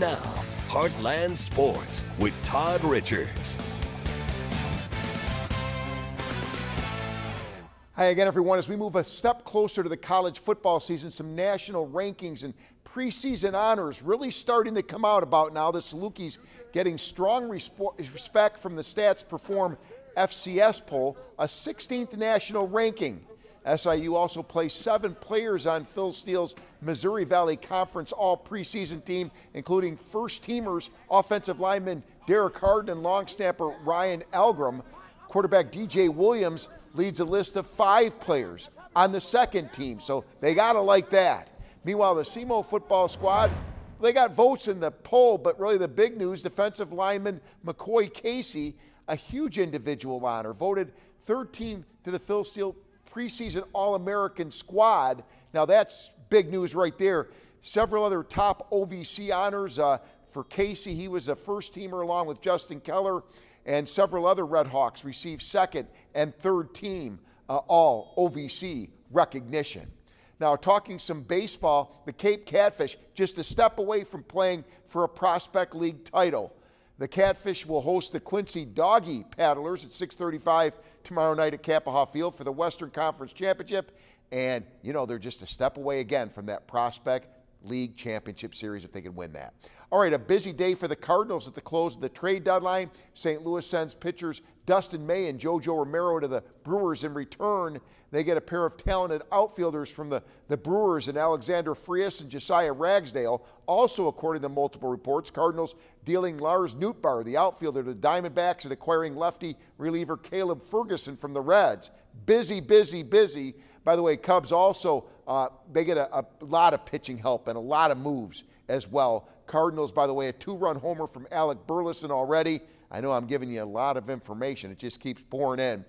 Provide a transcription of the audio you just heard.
now, Heartland Sports with Todd Richards. Hi again, everyone. As we move a step closer to the college football season, some national rankings and preseason honors really starting to come out about now. The Salukis getting strong respect from the Stats Perform FCS poll, a 16th national ranking. SIU also placed 7 players on Phil Steele's Missouri Valley Conference all preseason team, including first-teamers, offensive lineman Derek Harden and long snapper Ryan Algram. Quarterback DJ Williams leads a list of 5 players on the second team, so they got to like that. Meanwhile, the SEMO football squad, they got votes in the poll, but really the big news, defensive lineman McCoy Casey, a huge individual honor, voted third team to the Phil Steele preseason All-American squad. Now that's big news right there. Several other top OVC honors for Casey. He was a first teamer along with Justin Keller, and several other Red Hawks received second and third team all OVC recognition. Now, talking some baseball, the Cape Catfish just a step away from playing for a Prospect League title. The Catfish will host the Quincy Doggy Paddlers at 6:35 tomorrow night at Kappaha Field for the Western Conference Championship. And, you know, they're just a step away again from that Prospect League Championship Series if they can win that. All right, a busy day for the Cardinals at the close of the trade deadline. St. Louis sends pitchers Dustin May and JoJo Romero to the Brewers. In return, they get a pair of talented outfielders from the Brewers in Alexander Frias and Josiah Ragsdale. Also, according to multiple reports, Cardinals dealing Lars Nootbaar, the outfielder, to the Diamondbacks, and acquiring lefty reliever Caleb Ferguson from the Reds. Busy, busy, busy. By the way, Cubs also, they get a lot of pitching help and a lot of moves as well. Cardinals, by the way, a 2-run homer from Alec Burleson already. I know I'm giving you a lot of information. It just keeps pouring in.